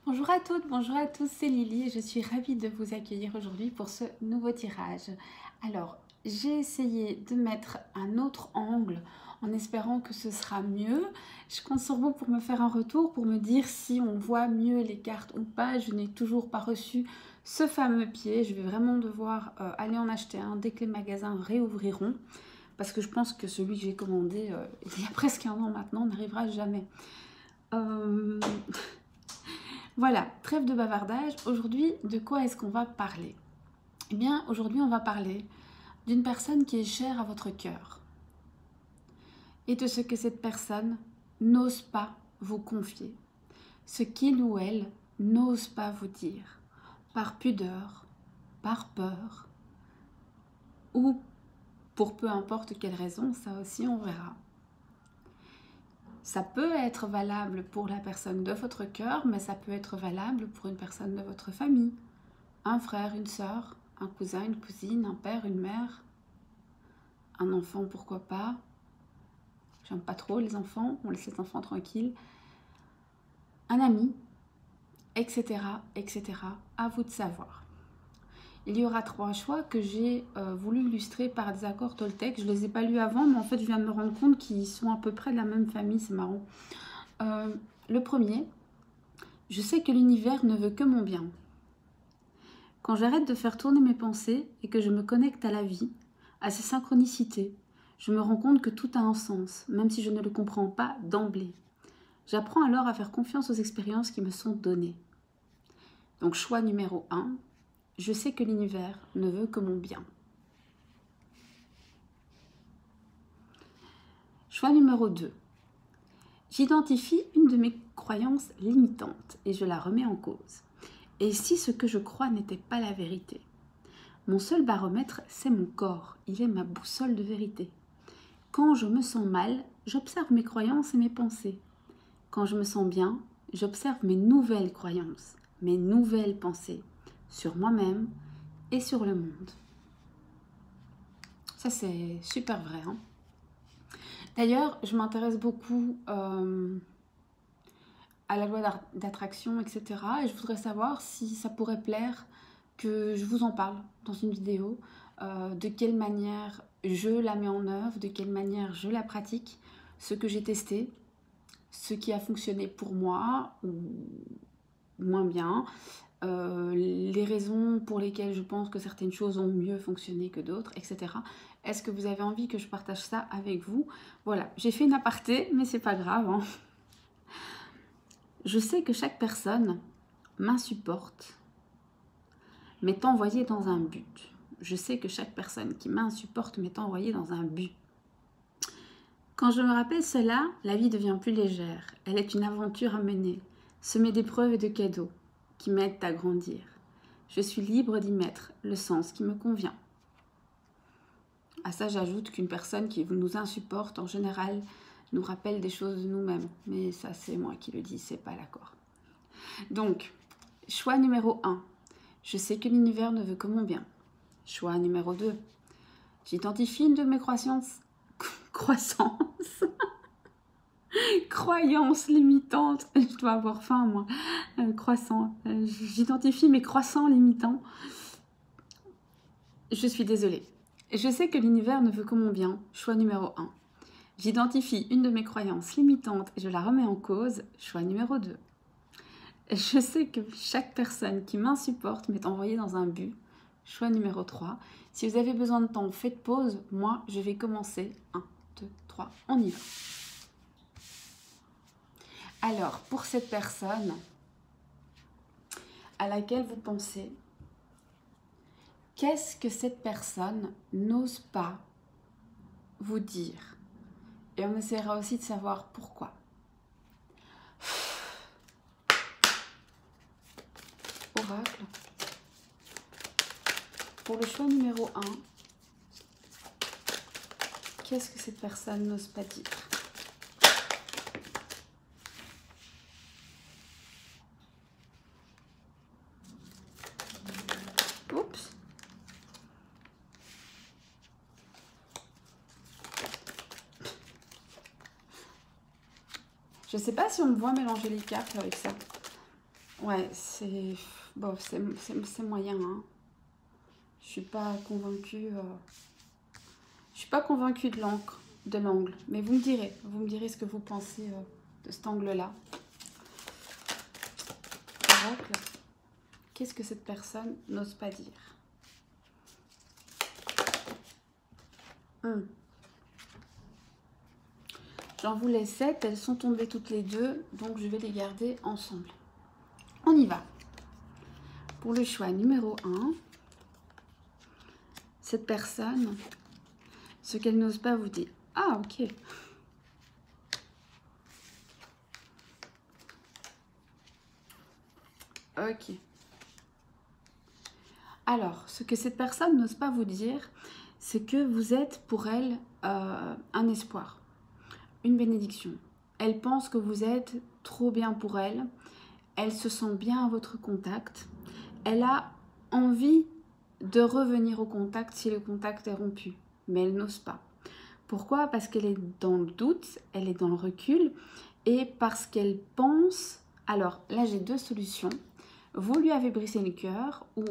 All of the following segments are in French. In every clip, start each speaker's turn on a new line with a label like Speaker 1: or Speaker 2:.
Speaker 1: Bonjour à toutes, bonjour à tous, c'est Lily et je suis ravie de vous accueillir aujourd'hui pour ce nouveau tirage. Alors, j'ai essayé de mettre un autre angle en espérant que ce sera mieux. Je compte sur vous pour me faire un retour, pour me dire si on voit mieux les cartes ou pas. Je n'ai toujours pas reçu ce fameux pied. Je vais vraiment devoir aller en acheter un dès que les magasins réouvriront. Parce que je pense que celui que j'ai commandé il y a presque un an maintenant n'arrivera jamais. Voilà, trêve de bavardage. Aujourd'hui, de quoi est-ce qu'on va parler? Eh bien, aujourd'hui, on va parler d'une personne qui est chère à votre cœur et de ce que cette personne n'ose pas vous confier, ce qu'il ou elle n'ose pas vous dire, par pudeur, par peur ou pour peu importe quelle raison, ça aussi on verra. Ça peut être valable pour la personne de votre cœur, mais ça peut être valable pour une personne de votre famille. Un frère, une sœur, un cousin, une cousine, un père, une mère, un enfant, pourquoi pas. J'aime pas trop les enfants, on laisse les enfants tranquilles. Un ami, etc., etc. À vous de savoir. Il y aura 3 choix que j'ai voulu illustrer par des accords Toltec. Je ne les ai pas lus avant, mais en fait, je viens de me rendre compte qu'ils sont à peu près de la même famille, c'est marrant. Le premier, je sais que l'univers ne veut que mon bien. Quand j'arrête de faire tourner mes pensées et que je me connecte à la vie, à ses synchronicités, je me rends compte que tout a un sens, même si je ne le comprends pas d'emblée. J'apprends alors à faire confiance aux expériences qui me sont données. Donc choix numéro 1, je sais que l'univers ne veut que mon bien. Choix numéro 2, j'identifie une de mes croyances limitantes et je la remets en cause. Et si ce que je crois n'était pas la vérité? Mon seul baromètre, c'est mon corps. Il est ma boussole de vérité. Quand je me sens mal, j'observe mes croyances et mes pensées. Quand je me sens bien, j'observe mes nouvelles croyances, mes nouvelles pensées sur moi-même et sur le monde. Ça, c'est super vrai. Hein. D'ailleurs, je m'intéresse beaucoup à la loi d'attraction, etc. Et je voudrais savoir si ça pourrait plaire que je vous en parle dans une vidéo, de quelle manière je la mets en œuvre, de quelle manière je la pratique, ce que j'ai testé, ce qui a fonctionné pour moi ou moins bien, les raisons pour lesquelles je pense que certaines choses ont mieux fonctionné que d'autres, etc. Est-ce que vous avez envie que je partage ça avec vous? Voilà, j'ai fait une aparté, mais c'est pas grave. Hein. Je sais que chaque personne m'insupporte, m'est envoyée dans un but. Je sais que chaque personne qui m'insupporte m'est envoyée dans un but. Quand je me rappelle cela, la vie devient plus légère. Elle est une aventure à mener, semée d'épreuves et de cadeaux qui m'aident à grandir. Je suis libre d'y mettre le sens qui me convient. À ça, j'ajoute qu'une personne qui nous insupporte, en général, nous rappelle des choses de nous-mêmes. Mais ça, c'est moi qui le dis, c'est pas l'accord. Donc, choix numéro 1. Je sais que l'univers ne veut que mon bien. Choix numéro 2. J'identifie une de mes croyances limitantes. Je dois avoir faim, moi. Croissant. J'identifie mes croissants limitants. Je suis désolée. Je sais que l'univers ne veut que mon bien. Choix numéro 1. J'identifie une de mes croyances limitantes et je la remets en cause. Choix numéro 2. Je sais que chaque personne qui m'insupporte m'est envoyée dans un but. Choix numéro 3. Si vous avez besoin de temps, faites pause. Moi, je vais commencer. 1, 2, 3, on y va. Alors, pour cette personne à laquelle vous pensez, qu'est-ce que cette personne n'ose pas vous dire? Et on essaiera aussi de savoir pourquoi. Oracle. Pour le choix numéro 1, qu'est-ce que cette personne n'ose pas dire? Oups. Je ne sais pas si on me voit mélanger les cartes avec ça. Ouais, c'est bon, c'est moyen, hein. Je suis pas convaincue. Je suis pas convaincue de l'angle. Mais vous me direz ce que vous pensez de cet angle-là. Oracle, qu'est-ce que cette personne n'ose pas dire? J'en voulais 7, elles sont tombées toutes les deux, donc je vais les garder ensemble. On y va. Pour le choix numéro 1, cette personne, ce qu'elle n'ose pas vous dire. Ah, ok. Ok. Alors, ce que cette personne n'ose pas vous dire, c'est que vous êtes pour elle un espoir, une bénédiction. Elle pense que vous êtes trop bien pour elle. Elle se sent bien à votre contact. Elle a envie de revenir au contact si le contact est rompu, mais elle n'ose pas. Pourquoi? Parce qu'elle est dans le doute, elle est dans le recul et parce qu'elle pense... Alors là, j'ai deux solutions. Vous lui avez brisé le cœur ou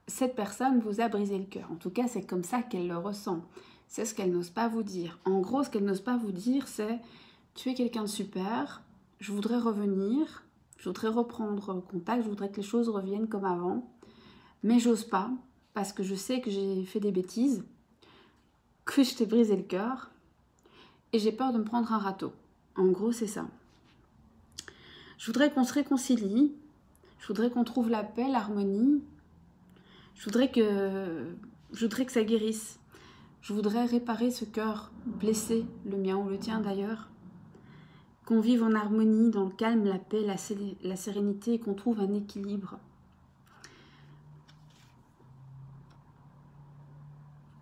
Speaker 1: cette personne vous a brisé le cœur. En tout cas, c'est comme ça qu'elle le ressent. C'est ce qu'elle n'ose pas vous dire. En gros, ce qu'elle n'ose pas vous dire, c'est « Tu es quelqu'un de super, je voudrais revenir, je voudrais reprendre contact, je voudrais que les choses reviennent comme avant, mais j'ose pas parce que je sais que j'ai fait des bêtises, que je t'ai brisé le cœur et j'ai peur de me prendre un râteau. » En gros, c'est ça. Je voudrais qu'on se réconcilie, je voudrais qu'on trouve la paix, l'harmonie, je voudrais que ça guérisse. Je voudrais réparer ce cœur blessé, le mien ou le tien d'ailleurs. Qu'on vive en harmonie, dans le calme, la paix, la sérénité et qu'on trouve un équilibre.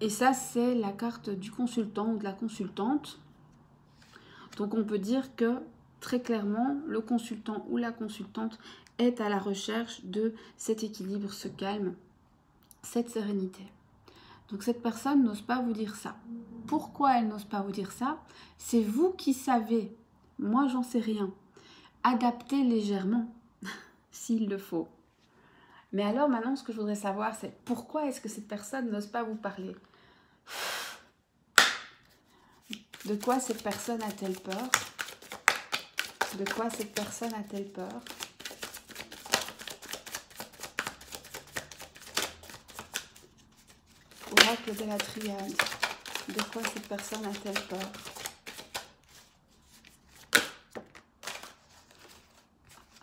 Speaker 1: Et ça, c'est la carte du consultant ou de la consultante. Donc on peut dire que très clairement, le consultant ou la consultante est à la recherche de cet équilibre, ce calme, cette sérénité. Donc cette personne n'ose pas vous dire ça. Pourquoi elle n'ose pas vous dire ça? C'est vous qui savez, moi j'en sais rien, adapter légèrement s'il le faut. Mais alors maintenant ce que je voudrais savoir c'est pourquoi est-ce que cette personne n'ose pas vous parler? De quoi cette personne a-t-elle peur? De quoi cette personne a-t-elle peur? Oracle de la triade. De quoi cette personne a-t-elle peur?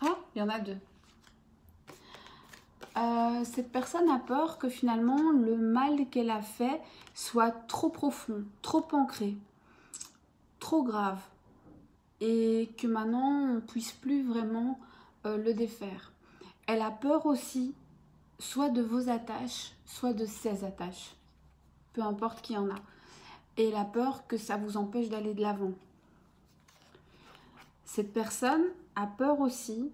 Speaker 1: Ah, il y en a deux. Cette personne a peur que finalement le mal qu'elle a fait soit trop profond, trop ancré, trop grave. Et que maintenant on ne puisse plus vraiment le défaire. Elle a peur aussi soit de vos attaches, soit de ses attaches. Peu importe qui en a. Et elle a peur que ça vous empêche d'aller de l'avant. Cette personne a peur aussi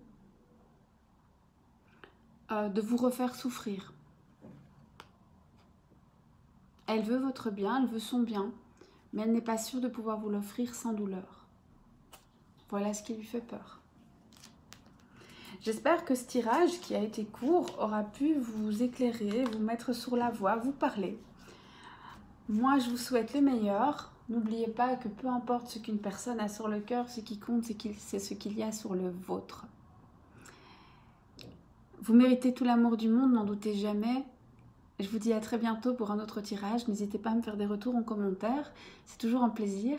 Speaker 1: de vous refaire souffrir. Elle veut votre bien, elle veut son bien, mais elle n'est pas sûre de pouvoir vous l'offrir sans douleur. Voilà ce qui lui fait peur. J'espère que ce tirage, qui a été court, aura pu vous éclairer, vous mettre sur la voie, vous parler. Moi, je vous souhaite le meilleur. N'oubliez pas que peu importe ce qu'une personne a sur le cœur, ce qui compte, c'est ce qu'il y a sur le vôtre. Vous méritez tout l'amour du monde, n'en doutez jamais. Je vous dis à très bientôt pour un autre tirage. N'hésitez pas à me faire des retours en commentaire. C'est toujours un plaisir.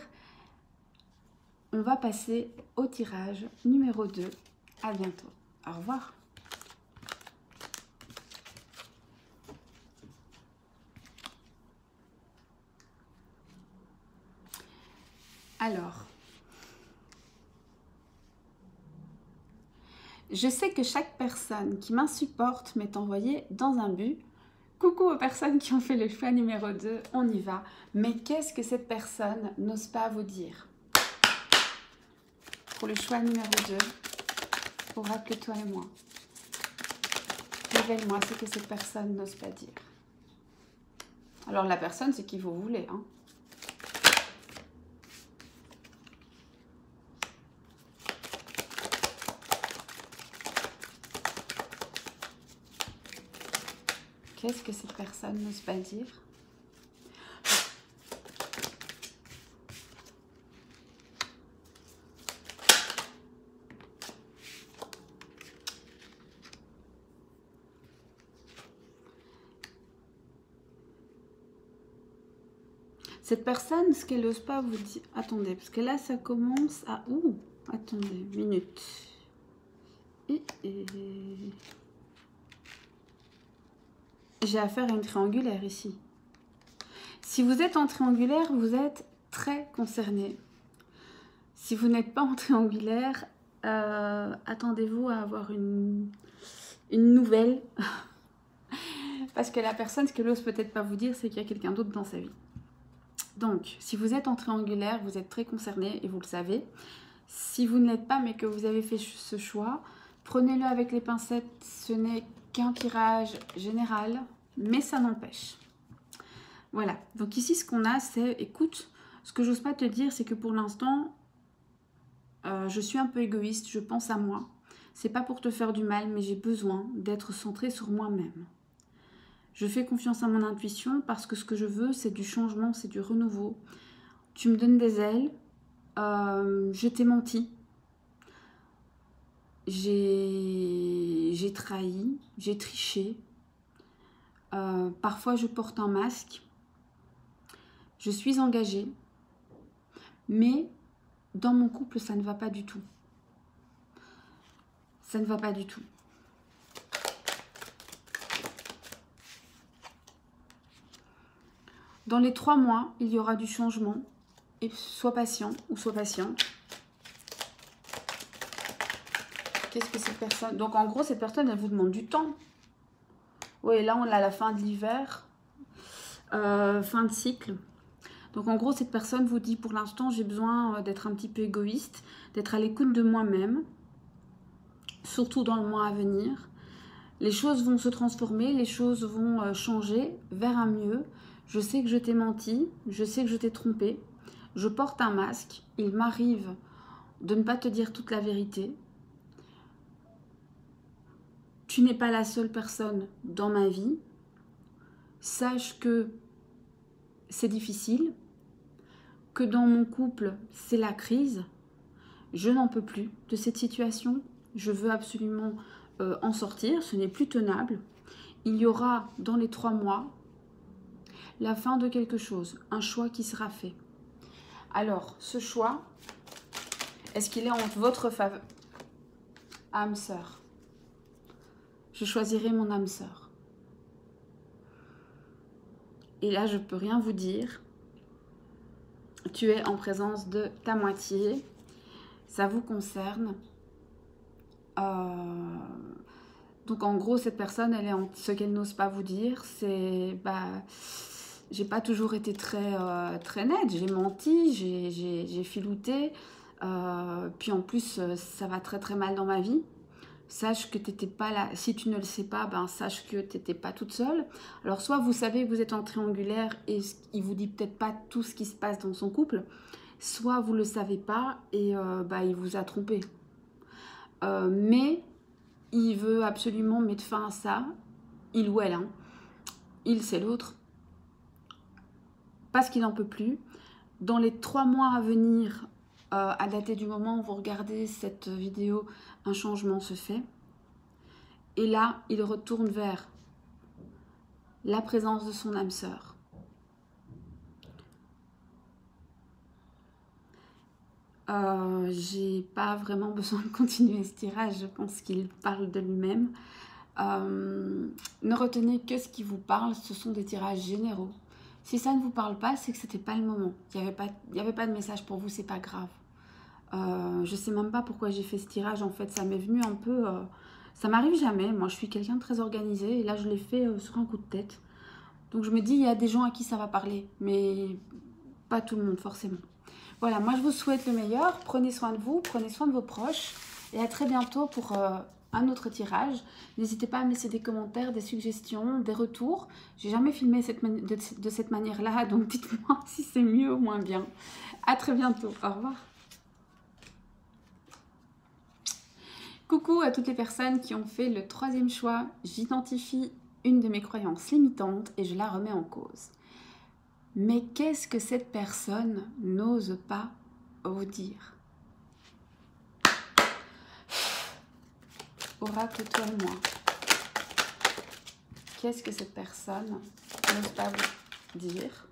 Speaker 1: On va passer au tirage numéro 2. À bientôt. Au revoir. Alors, je sais que chaque personne qui m'insupporte m'est envoyée dans un but. Coucou aux personnes qui ont fait le choix numéro 2, on y va. Mais qu'est-ce que cette personne n'ose pas vous dire? Pour le choix numéro 2, oracle toi et moi. Révèle-moi ce que cette personne n'ose pas dire. Alors la personne, c'est qui vous voulez, hein. Qu'est-ce que cette personne n'ose pas dire? Cette personne, ce qu'elle n'ose pas vous dire... Attendez, parce que là, ça commence à... Ouh, attendez, minute. J'ai affaire à une triangulaire ici. Si vous êtes en triangulaire, vous êtes très concerné. Si vous n'êtes pas en triangulaire, attendez-vous à avoir une nouvelle. Parce que la personne, ce qu'elle n'ose peut-être pas vous dire, c'est qu'il y a quelqu'un d'autre dans sa vie. Donc, si vous êtes en triangulaire, vous êtes très concerné et vous le savez. Si vous ne l'êtes pas, mais que vous avez fait ce choix, prenez-le avec les pincettes. Ce n'est qu'un tirage général, mais ça n'empêche. Voilà. Donc ici, ce qu'on a, c'est... Écoute, ce que j'ose pas te dire, c'est que pour l'instant, je suis un peu égoïste. Je pense à moi. C'est pas pour te faire du mal, mais j'ai besoin d'être centrée sur moi-même. Je fais confiance à mon intuition parce que ce que je veux, c'est du changement, c'est du renouveau. Tu me donnes des ailes. Je t'ai menti. J'ai trahi. J'ai triché. Parfois, je porte un masque. Je suis engagée. Mais dans mon couple, ça ne va pas du tout. Ça ne va pas du tout. Dans les 3 mois, il y aura du changement. Et sois patient ou sois patiente. Qu'est-ce que cette personne... Donc en gros, cette personne, elle vous demande du temps. Oui, là, on a la fin de l'hiver. Fin de cycle. Donc en gros, cette personne vous dit, pour l'instant, j'ai besoin d'être un petit peu égoïste, d'être à l'écoute de moi-même. Surtout dans le mois à venir. Les choses vont se transformer, les choses vont changer vers un mieux. Je sais que je t'ai menti, je sais que je t'ai trompé. Je porte un masque. Il m'arrive de ne pas te dire toute la vérité. Tu n'es pas la seule personne dans ma vie. Sache que c'est difficile, que dans mon couple, c'est la crise. Je n'en peux plus de cette situation. Je veux absolument en sortir. Ce n'est plus tenable. Il y aura dans les 3 mois la fin de quelque chose, un choix qui sera fait. Alors, ce choix, est-ce qu'il est en votre faveur? Âme sœur. Je choisirai mon âme sœur. Et là, je ne peux rien vous dire. Tu es en présence de ta moitié. Ça vous concerne. Donc, en gros, cette personne, elle est en... ce qu'elle n'ose pas vous dire, c'est... j'ai pas toujours été très nette. J'ai menti, j'ai filouté. Puis en plus, ça va très mal dans ma vie. Sache que tu n'étais pas là. Si tu ne le sais pas, sache que tu n'étais pas toute seule. Alors, soit vous savez que vous êtes en triangulaire et il vous dit peut-être pas tout ce qui se passe dans son couple, soit vous ne le savez pas et il vous a trompé. Mais il veut absolument mettre fin à ça. Il ou elle, hein. Il, c'est l'autre. Parce qu'il n'en peut plus. Dans les 3 mois à venir, à dater du moment où vous regardez cette vidéo, un changement se fait. Et là, il retourne vers la présence de son âme sœur. J'ai pas vraiment besoin de continuer ce tirage. Je pense qu'il parle de lui-même. Ne retenez que ce qui vous parle. Ce sont des tirages généraux. Si ça ne vous parle pas, c'est que c'était pas le moment. Il n'y avait pas de message pour vous, c'est pas grave. Je sais même pas pourquoi j'ai fait ce tirage. En fait, ça m'est venu un peu... ça m'arrive jamais. Moi, je suis quelqu'un de très organisé. Et là, je l'ai fait sur un coup de tête. Donc, je me dis, il y a des gens à qui ça va parler. Mais pas tout le monde, forcément. Voilà, moi, je vous souhaite le meilleur. Prenez soin de vous. Prenez soin de vos proches. Et à très bientôt pour un autre tirage. N'hésitez pas à me laisser des commentaires, des suggestions, des retours. J'ai jamais filmé de cette manière-là. Donc, dites-moi si c'est mieux ou moins bien. À très bientôt. Au revoir. Coucou à toutes les personnes qui ont fait le 3e choix. J'identifie une de mes croyances limitantes et je la remets en cause. Mais qu'est-ce que cette personne n'ose pas vous dire? Oracle, toi et moi. Qu'est-ce que cette personne n'ose pas vous dire?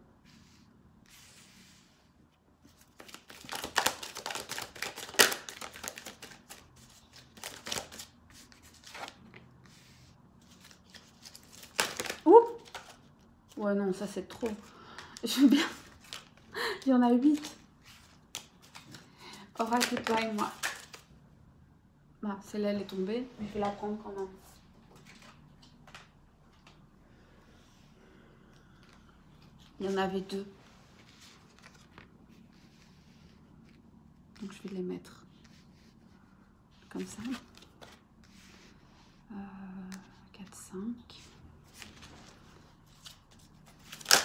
Speaker 1: Ouh! Ouais, non, ça c'est trop. Je veux bien. Il y en a 8. Oracle, toi et moi. Bah, celle-là, elle est tombée, mais je vais la prendre quand même. Il y en avait 2. Donc je vais les mettre comme ça. 4, 5.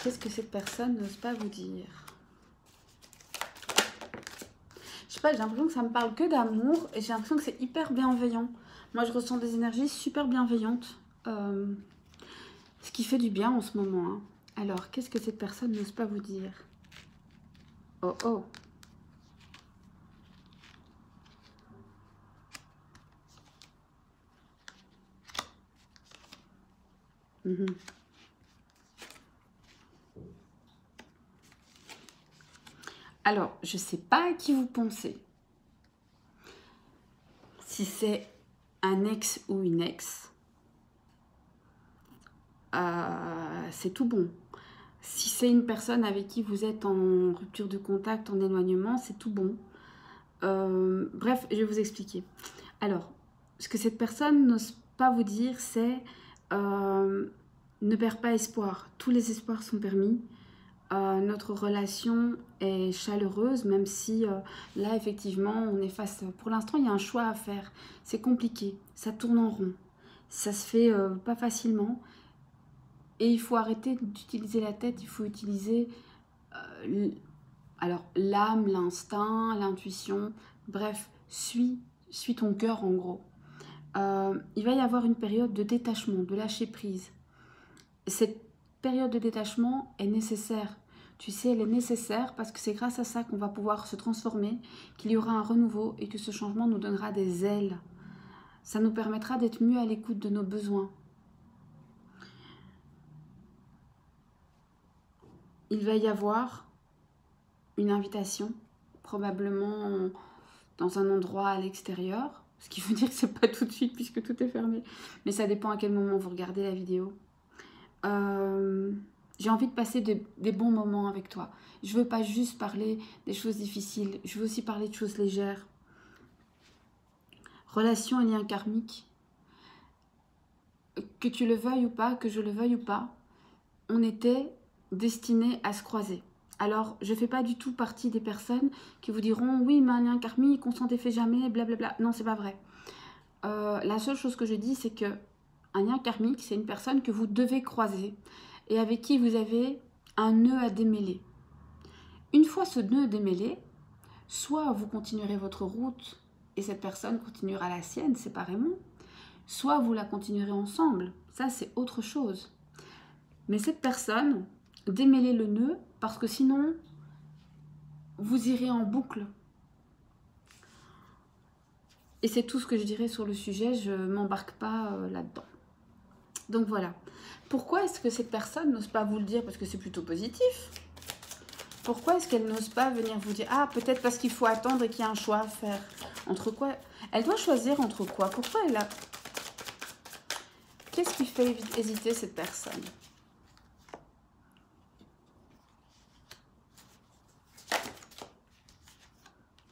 Speaker 1: Qu'est-ce que cette personne n'ose pas vous dire? Je sais pas, j'ai l'impression que ça me parle que d'amour et j'ai l'impression que c'est hyper bienveillant. Moi, je ressens des énergies super bienveillantes. Ce qui fait du bien en ce moment. Hein. Alors, qu'est-ce que cette personne n'ose pas vous dire? Oh oh. Alors, je ne sais pas à qui vous pensez. Si c'est un ex ou une ex, c'est tout bon. Si c'est une personne avec qui vous êtes en rupture de contact, en éloignement, c'est tout bon. Bref, je vais vous expliquer. Alors, ce que cette personne n'ose pas vous dire, c'est ne perds pas espoir. Tous les espoirs sont permis. Notre relation est chaleureuse, même si là, effectivement, on est face... Pour l'instant, il y a un choix à faire. C'est compliqué. Ça tourne en rond. Ça se fait pas facilement. Et il faut arrêter d'utiliser la tête. Il faut utiliser alors l'âme, l'instinct, l'intuition. Bref, suis ton cœur, en gros. Il va y avoir une période de détachement, de lâcher prise. Cette période de détachement est nécessaire. Tu sais, elle est nécessaire parce que c'est grâce à ça qu'on va pouvoir se transformer, qu'il y aura un renouveau et que ce changement nous donnera des ailes. Ça nous permettra d'être mieux à l'écoute de nos besoins. Il va y avoir une invitation, probablement dans un endroit à l'extérieur, ce qui veut dire que c'est pas tout de suite puisque tout est fermé. Mais ça dépend à quel moment vous regardez la vidéo. J'ai envie de passer des bons moments avec toi. Je veux pas juste parler des choses difficiles, je veux aussi parler de choses légères. Relations et liens karmiques. Que tu le veuilles ou pas, que je le veuille ou pas, on était destinés à se croiser. Alors, je ne fais pas du tout partie des personnes qui vous diront « Oui, mais un lien karmique, on s'en défait jamais, blablabla. » Non, c'est pas vrai. La seule chose que je dis, c'est que un lien karmique, c'est une personne que vous devez croiser et avec qui vous avez un nœud à démêler. Une fois ce nœud démêlé, soit vous continuerez votre route et cette personne continuera la sienne séparément, soit vous la continuerez ensemble. Ça, c'est autre chose. Mais cette personne, démêlez le nœud parce que sinon, vous irez en boucle. Et c'est tout ce que je dirais sur le sujet, je ne m'embarque pas là-dedans. Donc voilà. Pourquoi est-ce que cette personne n'ose pas vous le dire? Parce que c'est plutôt positif. Pourquoi est-ce qu'elle n'ose pas venir vous dire? Ah, peut-être parce qu'il faut attendre et qu'il y a un choix à faire. Entre quoi? Elle doit choisir entre quoi? Pourquoi elle a... Qu'est-ce qui fait hésiter cette personne?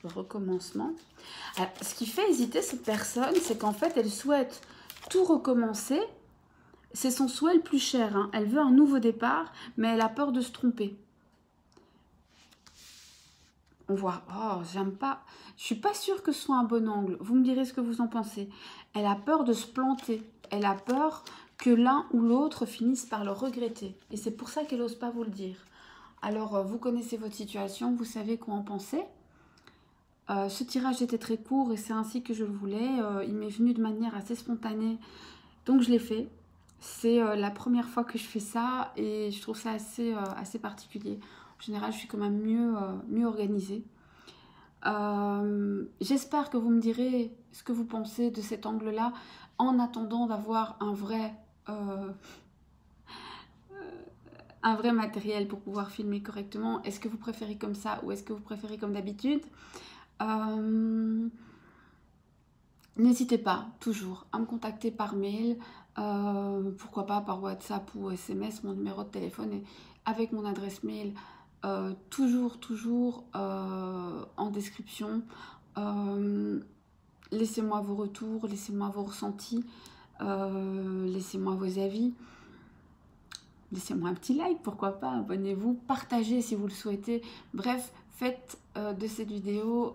Speaker 1: Le recommencement. Alors, ce qui fait hésiter cette personne, c'est qu'en fait, elle souhaite tout recommencer. C'est son souhait le plus cher. Hein. Elle veut un nouveau départ, mais elle a peur de se tromper. On voit, oh, j'aime pas. Je suis pas sûre que ce soit un bon angle. Vous me direz ce que vous en pensez. Elle a peur de se planter. Elle a peur que l'un ou l'autre finisse par le regretter. Et c'est pour ça qu'elle n'ose pas vous le dire. Alors, vous connaissez votre situation, vous savez quoi en penser. Ce tirage était très court et c'est ainsi que je le voulais. Il m'est venu de manière assez spontanée, donc je l'ai fait. C'est la première fois que je fais ça et je trouve ça assez particulier. En général, je suis quand même mieux organisée. J'espère que vous me direz ce que vous pensez de cet angle-là en attendant d'avoir euh, un vrai matériel pour pouvoir filmer correctement. Est-ce que vous préférez comme ça ou est-ce que vous préférez comme d'habitude? Euh, N'hésitez pas, toujours, à me contacter par mail, pourquoi pas par WhatsApp ou SMS, mon numéro de téléphone est avec mon adresse mail, toujours en description. Euh, Laissez-moi vos retours, laissez-moi vos ressentis, laissez-moi vos avis. Laissez-moi un petit like, pourquoi pas, abonnez-vous, partagez si vous le souhaitez. Bref, faites de cette vidéo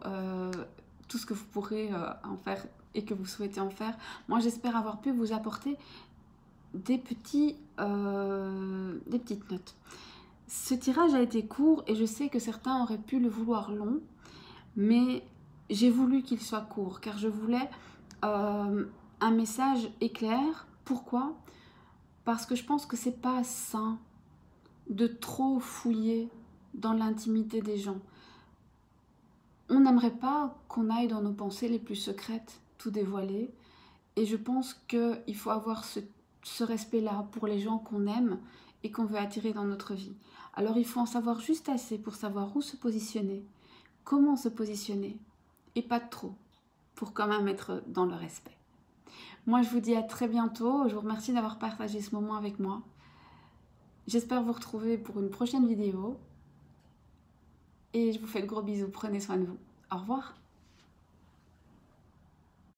Speaker 1: tout ce que vous pourrez en faire et que vous souhaitez en faire. Moi, j'espère avoir pu vous apporter des petites notes. Ce tirage a été court et je sais que certains auraient pu le vouloir long, mais j'ai voulu qu'il soit court car je voulais un message éclair. Pourquoi? Parce que je pense que c'est pas sain de trop fouiller dans l'intimité des gens. On n'aimerait pas qu'on aille dans nos pensées les plus secrètes, tout dévoiler. Et je pense qu'il faut avoir ce respect-là pour les gens qu'on aime et qu'on veut attirer dans notre vie. Alors il faut en savoir juste assez pour savoir où se positionner, comment se positionner, et pas de trop, pour quand même être dans le respect. Moi, je vous dis à très bientôt. Je vous remercie d'avoir partagé ce moment avec moi. J'espère vous retrouver pour une prochaine vidéo. Et je vous fais de gros bisous. Prenez soin de vous. Au revoir.